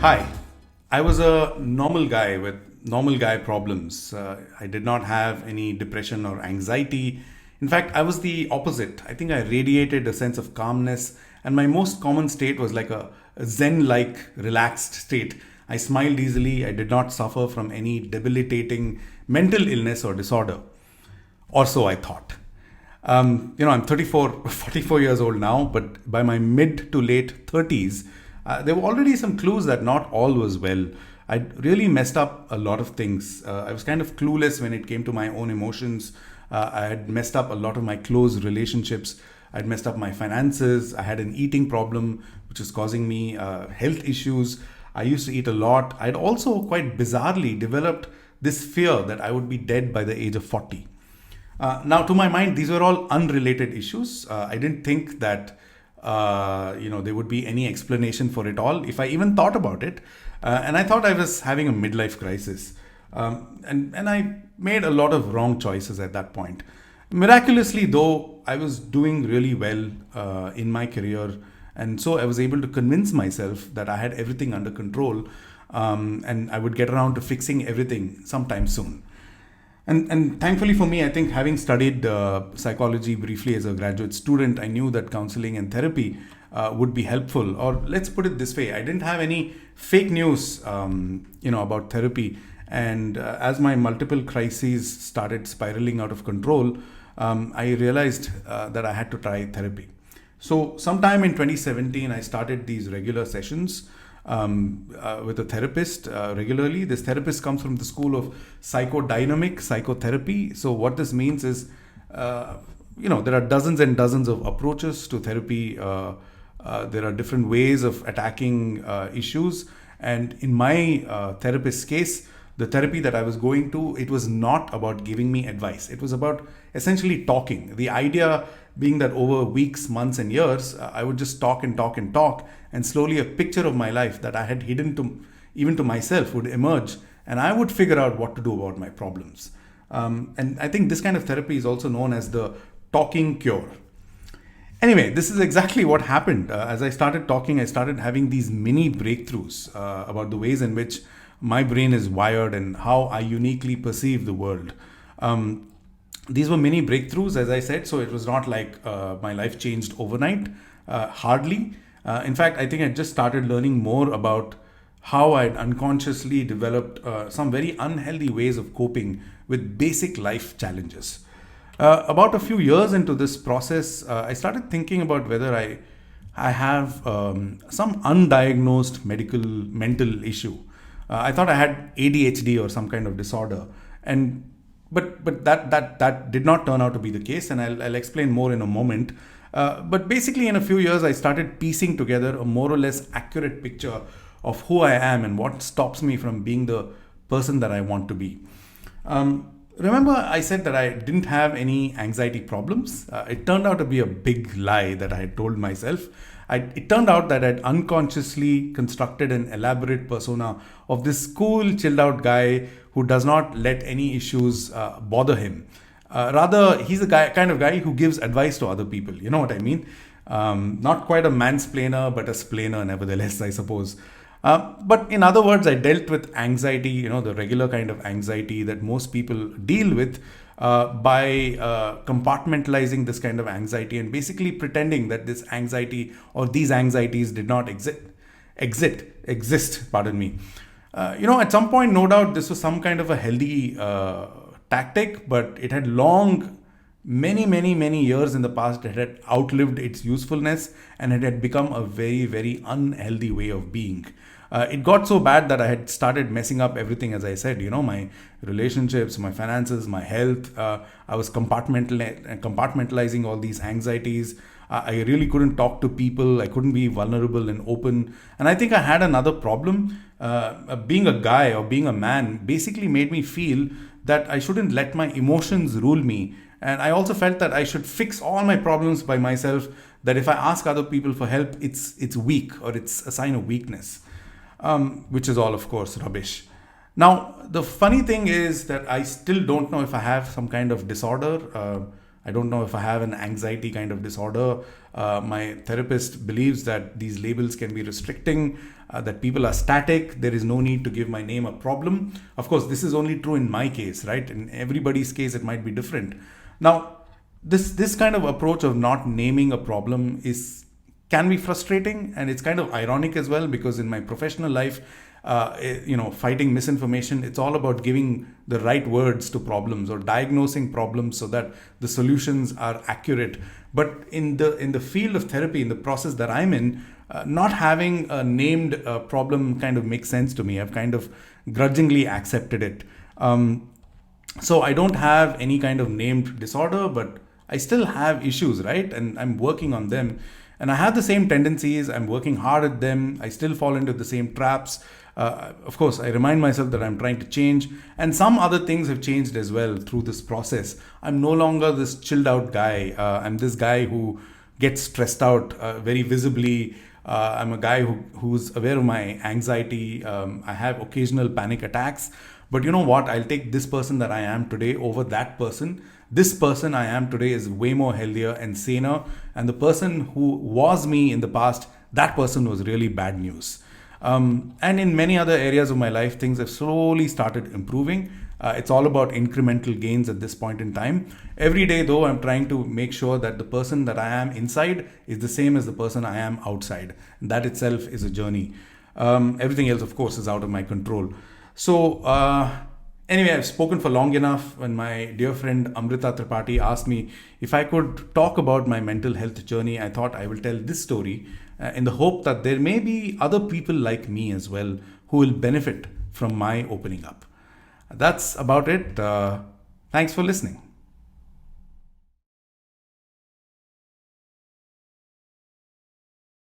Hi, I was a normal guy with normal guy problems. I did not have any depression or anxiety. In fact, I was the opposite. I think I radiated a sense of calmness, and my most common state was like a Zen like relaxed state. I smiled easily, I did not suffer from any debilitating mental illness or disorder, or so I thought. I'm 34, 44 years old now, but by my mid to late 30s, there were already some clues that not all was well. I really messed up a lot of things. I was kind of clueless when it came to my own emotions. I had messed up a lot of my close relationships. I'd messed up my finances. I had an eating problem, which was causing me health issues. I used to eat a lot. I'd also quite bizarrely developed this fear that I would be dead by the age of 40. Now, to my mind, these were all unrelated issues. I didn't think that there would be any explanation for it all if I even thought about it. And I thought I was having a midlife crisis. And I made a lot of wrong choices at that point. Miraculously, though, I was doing really well in my career. And so I was able to convince myself that I had everything under control, and I would get around to fixing everything sometime soon. And thankfully for me, I think having studied psychology briefly as a graduate student, I knew that counseling and therapy would be helpful. Or let's put it this way, I didn't have any fake news, about therapy. And as my multiple crises started spiraling out of control, I realized that I had to try therapy. So sometime in 2017, I started these regular sessions with a therapist regularly. This therapist comes from the school of psychodynamic psychotherapy. So what this means is, there are dozens and dozens of approaches to therapy. There are different ways of attacking issues. And in my therapist's case, the therapy that I was going to, it was not about giving me advice. It was about essentially talking. The idea being that over weeks, months, and years, I would just talk and talk and talk, and slowly a picture of my life that I had hidden to even to myself would emerge, and I would figure out what to do about my problems. And I think this kind of therapy is also known as the talking cure. Anyway, this is exactly what happened. As I started talking, I started having these mini breakthroughs about the ways in which my brain is wired and how I uniquely perceive the world. These were mini breakthroughs, as I said, so it was not like my life changed overnight, hardly. In fact, I think I just started learning more about how I'd unconsciously developed some very unhealthy ways of coping with basic life challenges. About a few years into this process, I started thinking about whether I have some undiagnosed mental issue. I thought I had ADHD or some kind of disorder, and but that did not turn out to be the case, and I'll explain more in a moment. But basically, in a few years, I started piecing together a more or less accurate picture of who I am and what stops me from being the person that I want to be. Remember, I said that I didn't have any anxiety problems. It turned out to be a big lie that I had told myself. It turned out that I'd unconsciously constructed an elaborate persona of this cool, chilled out guy who does not let any issues bother him. Rather, he's the kind of guy who gives advice to other people. You know what I mean? Not quite a mansplainer, but a splainer, nevertheless, I suppose. But in other words, I dealt with anxiety, the regular kind of anxiety that most people deal with, by compartmentalizing this kind of anxiety and basically pretending that this anxiety or these anxieties did not exist. Pardon me. At some point, no doubt, this was some kind of a healthy tactic, but it had many, many, many years in the past, it had outlived its usefulness, and it had become a very, very unhealthy way of being. It got so bad that I had started messing up everything, as I said, my relationships, my finances, my health. I was compartmentalizing all these anxieties. I really couldn't talk to people. I couldn't be vulnerable and open. And I think I had another problem. Being a guy or being a man basically made me feel that I shouldn't let my emotions rule me. And I also felt that I should fix all my problems by myself, that if I ask other people for help, it's weak or it's a sign of weakness, which is all, of course, rubbish. Now, the funny thing is that I still don't know if I have some kind of disorder. I don't know if I have an anxiety kind of disorder. My therapist believes that these labels can be restricting, that people are static. There is no need to give my name a problem. Of course, this is only true in my case, right? In everybody's case, it might be different. Now, this kind of approach of not naming a problem is can be frustrating, and it's kind of ironic as well, because in my professional life, fighting misinformation, it's all about giving the right words to problems or diagnosing problems so that the solutions are accurate. But in the field of therapy, in the process that I'm in, not having a named problem kind of makes sense to me. I've kind of grudgingly accepted it. So I don't have any kind of named disorder, but I still have issues, right? And I'm working on them. And I have the same tendencies. I'm working hard at them. I still fall into the same traps. Of course, I remind myself that I'm trying to change. And some other things have changed as well through this process. I'm no longer this chilled out guy. I'm this guy who gets stressed out very visibly. I'm a guy who's aware of my anxiety. I have occasional panic attacks. But you know what? I'll take this person that I am today over that person. This person I am today is way more healthier and saner. And the person who was me in the past, that person was really bad news. And in many other areas of my life, things have slowly started improving. It's all about incremental gains at this point in time. Every day, though, I'm trying to make sure that the person that I am inside is the same as the person I am outside. And that itself is a journey. Everything else, of course, is out of my control. So, anyway, I've spoken for long enough. When my dear friend Amrita Tripathi asked me if I could talk about my mental health journey, I thought I will tell this story in the hope that there may be other people like me as well who will benefit from my opening up. That's about it. Thanks for listening.